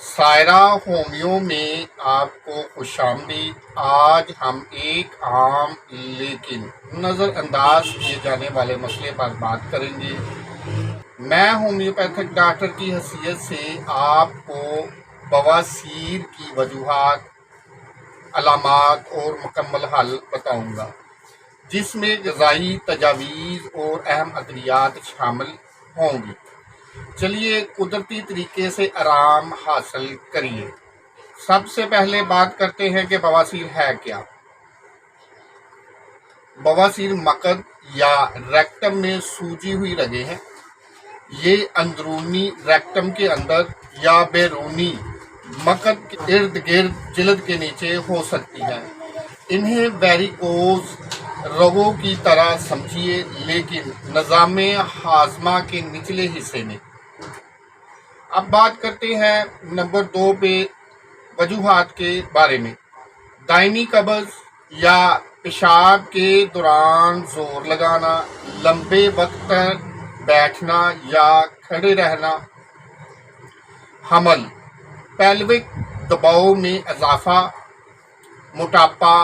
Saira homeo में आपको खुशामदीद। आज हम एक आम लेकिन नज़रअंदाज किए जाने वाले मसले पर बात करेंगे। मैं होम्योपैथिक डॉक्टर की हैसियत से आपको बवासीर की वजूहात, अलामात और मुकम्मल हल बताऊंगा, जिसमें ग़िज़ाई तजावीज़ और अहम अदवियात शामिल होंगी। चलिए कुदरती तरीके से आराम हासिल करिए। सबसे पहले बात करते हैं कि बवासीर है क्या। बवासीर मकद या रेक्टम में सूजी हुई रगें हैं। ये अंदरूनी रेक्टम के अंदर या बैरूनी मकद के इर्द गिर्द जिल्द के नीचे हो सकती है। इन्हें वेरिकोज रगों की तरह समझिए, लेकिन निज़ामे हाजमा के निचले हिस्से में। अब बात करते हैं नंबर 2 पे वजूहात के बारे में। दायमी कब्ज़ या पेशाब के दौरान ज़ोर लगाना, लंबे वक्त तक बैठना या खड़े रहना, हमल, पेल्विक दबाव में इजाफा, मोटापा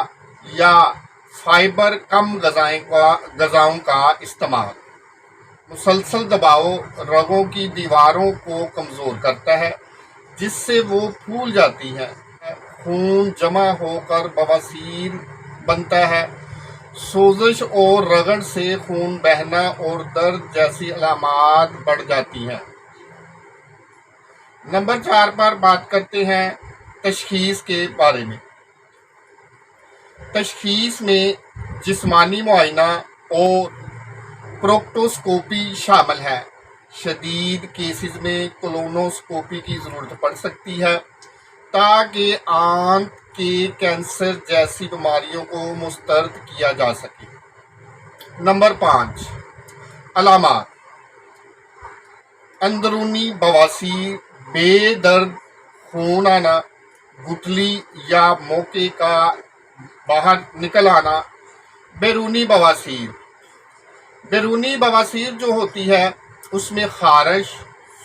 या फाइबर कम ग़िज़ाओं का इस्तेमाल। मुसलसल दबाव रगों की दीवारों को कमज़ोर करता है, जिससे वो फूल जाती हैं। खून जमा होकर बवासीर बनता है। सोजिश और रगड़ से खून बहना और दर्द जैसी अलामात बढ़ जाती हैं। नंबर 4 पर बात करते हैं तशख़ीस के बारे में। तशख़ीस में जिस्मानी मुआयना और प्रोक्टोस्कोपी शामिल है। शदीद केसेस में कोलोनोस्कोपी की ज़रूरत पड़ सकती है, ताकि आंत के कैंसर जैसी बीमारियों को मुस्तरद किया जा सके। नंबर 5, अलामात। अंदरूनी बवासीर, बेदर्द खून आना, गुठली या मोके का बाहर निकल आना। बैरूनी बवासीर। बैरूनी बवासीर जो होती है उसमें खारिश,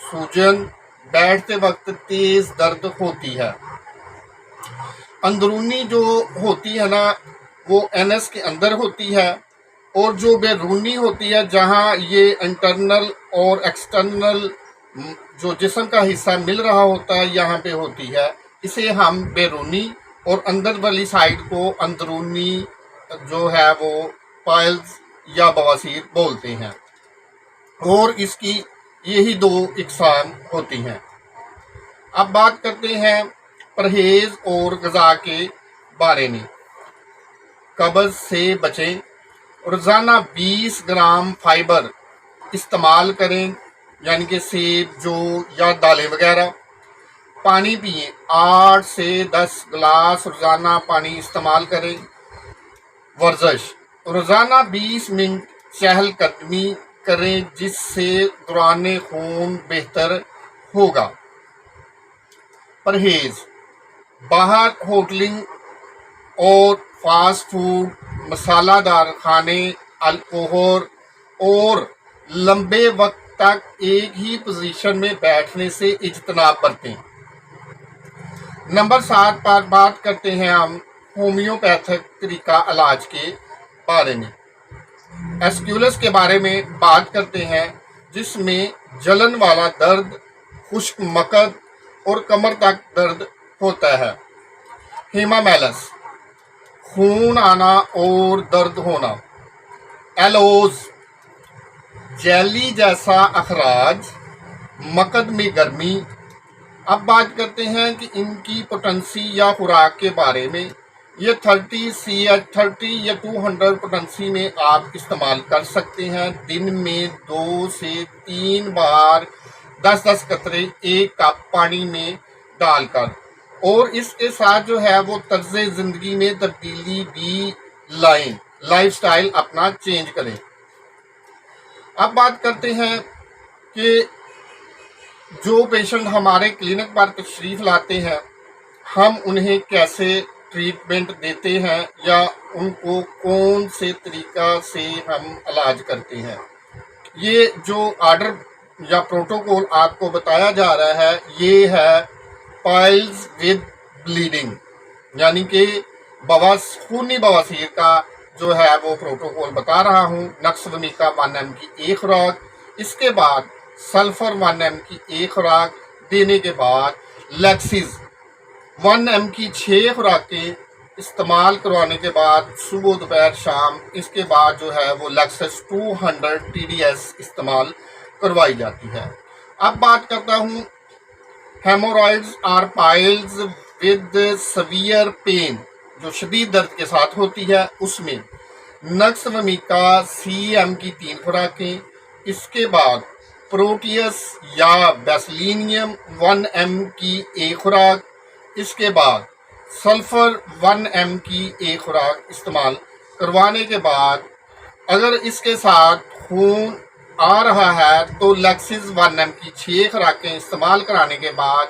सूजन, बैठते वक्त तेज़ दर्द होती है। अंदरूनी जो होती है ना, वो एनस के अंदर होती है, और जो बैरूनी होती है जहाँ ये इंटरनल और एक्सटर्नल जो जिस्म का हिस्सा मिल रहा होता है यहाँ पे होती है, इसे हम बैरूनी, और अंदर वाली साइड को अंदरूनी जो है वो पाइल्स या बवासीर बोलते हैं। और इसकी यही 2 इकसाम होती हैं। अब बात करते हैं परहेज़ और ग़िज़ा के बारे में। कब्ज़ से बचें। रोज़ाना 20 ग्राम फाइबर इस्तेमाल करें, यानी कि सेब, जो या दालें वगैरह। पानी पिएं। 8 से 10 गिलास रोज़ाना पानी इस्तेमाल करें। वर्जिश। रोज़ाना 20 मिनट चहलकदमी करें, जिससे दौरान खून बेहतर होगा। परहेज़। बाहर होटलिंग और फास्ट फूड, मसालादार खाने, अल्कोहल और लंबे वक्त तक एक ही पोजीशन में बैठने से इज्तनाब बरतें। नंबर 7 पर बात करते हैं हम होम्योपैथिक तरीका इलाज के बारे में। एस्क्यूलस के बारे में बात करते हैं, जिसमें जलन वाला दर्द, खुश्क मकद और कमर तक दर्द होता है। हेमामेलस, खून आना और दर्द होना। एलोज, जेली जैसा अखराज, मकद में गर्मी। अब बात करते हैं कि इनकी पोटेंसी या खुराक के बारे में। ये 30 या 200 पोटेंसी में आप इस्तेमाल कर सकते हैं। दिन में 2 से 3 बार 10-10 कतरे 1 कप पानी में डालकर, और इसके साथ जो है वो तर्ज ज़िंदगी में तब्दीली भी लाएं, लाइफस्टाइल अपना चेंज करें। अब बात करते हैं कि जो पेशेंट हमारे क्लिनिक पर तशरीफ़ लाते हैं, हम उन्हें कैसे ट्रीटमेंट देते हैं या उनको कौन से तरीका से हम इलाज करते हैं। ये जो आर्डर या प्रोटोकॉल आपको बताया जा रहा है, ये है पाइल्स विद ब्लीडिंग, यानी कि खूनी बवासीर का जो है वो प्रोटोकॉल बता रहा हूँ। नक्स वमीका 1 mg की एक खुराक, इसके बाद सल्फर 1 mg की एक खुराक देने के बाद लैक्सिस 1 mg की 6 खुराकें इस्तेमाल करवाने के बाद सुबह दोपहर शाम, इसके बाद जो है वो लैक्सिस 200 TDS इस्तेमाल करवाई जाती है। अब बात करता हूँ हेमोरॉइड्स और पाइल्स विद सवियर पेन, जो शदीद दर्द के साथ होती है, उसमें नक्स वमीका CM की 3 खुराकें, इसके बाद प्रोटियस या बेसलिनियम 1 mg की एक खुराक, इसके बाद सल्फर 1 mg की एक खुराक इस्तेमाल करवाने के बाद अगर इसके साथ खून आ रहा है तो लैक्सिस 1 mg की 6 खुराकें इस्तेमाल कराने के बाद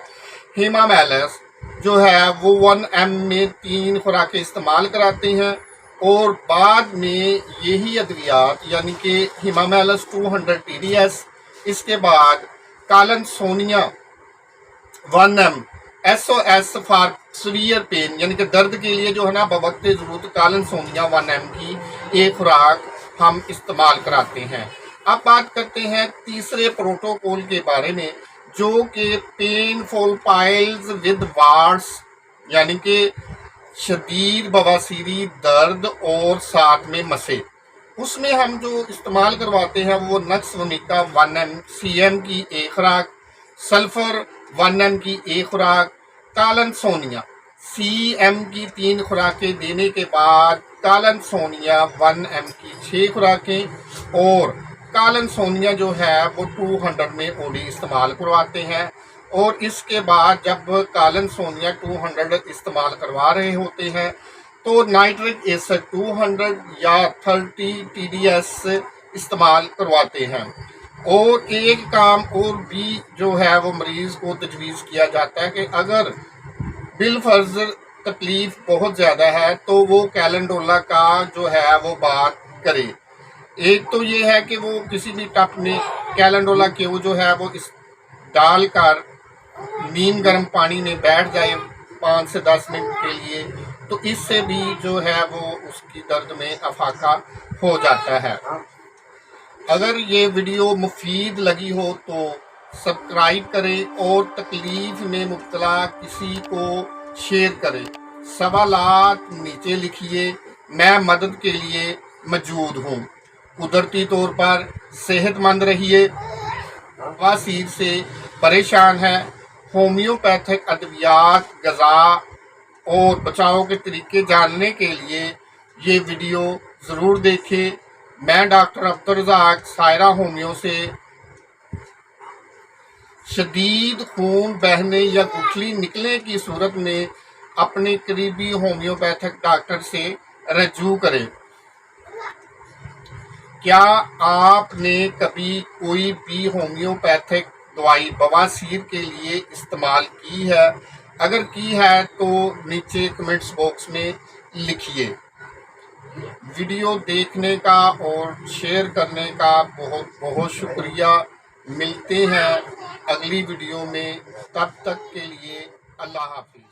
हिमामेलस जो है वो 1 mg में 3 खुराकें इस्तेमाल कराते हैं, और बाद में यही अद्वियात यानी कि हिमामेलस 200 TDS, इसके बाद कालन सोनिया 1 mg SOS for severe pain, यानी कि दर्द के लिए जो है ना बवक्त ज़रूरत कालन सोनिया 1 mg की एक खुराक हम इस्तेमाल कराते हैं। अब बात करते हैं तीसरे प्रोटोकॉल के बारे में, जो कि पेनफुल पाइल्स विद वार्ड्स, यानी कि शदीद बवासीरी दर्द और साथ में मसे, उसमें हम जो इस्तेमाल करवाते हैं वो नक्स वमीका 1 mg CM की एक खुराक, सल्फर 1 mg की एक खुराक, कालन सोनिया CM की 3 खुराकें देने के बाद कालन सोनिया 1 mg की 6 खुराकें, और कालन सोनिया जो है वो 200 में OD इस्तेमाल करवाते हैं। और इसके बाद जब कालन सोनिया 200 इस्तेमाल करवा रहे होते हैं तो नाइट्रिक एसिड 200 या 30 TDS इस्तेमाल करवाते हैं। और एक काम और भी जो है वो मरीज़ को तजवीज़ किया जाता है कि अगर बिलफर्ज तकलीफ़ बहुत ज़्यादा है तो वो कैलेंडोला का जो है वो बात करे। एक तो ये है कि वो किसी भी टप में कैलेंडोला के वो जो है वो इस डालकर नीम गर्म पानी में बैठ जाए 5 से 10 मिनट के लिए, तो इससे भी जो है वो उसकी दर्द में अफाका हो जाता है। अगर ये वीडियो मुफीद लगी हो तो सब्सक्राइब करें और तकलीफ में मुब्तला किसी को शेयर करें। सवालात नीचे लिखिए, मैं मदद के लिए मौजूद हूँ। कुदरती तौर पर सेहतमंद रहिए। बवासीर से परेशान है, होम्योपैथिक अद्वियात, ग़िज़ा और बचाव के तरीके जानने के लिए ये वीडियो ज़रूर देखें। मैं डॉक्टर अब्दुल रज़ाक सायरा होम्यो से शदीद खून बहने या गुठली निकलने की सूरत में अपने करीबी होम्योपैथिक डॉक्टर से रजू करें। क्या आपने कभी कोई भी होम्योपैथिक दवाई बवासीर के लिए इस्तेमाल की है? अगर की है तो नीचे कमेंट्स बॉक्स में लिखिए। वीडियो देखने का और शेयर करने का बहुत बहुत शुक्रिया। मिलते हैं अगली वीडियो में, तब तक के लिए अल्लाह हाफिज़।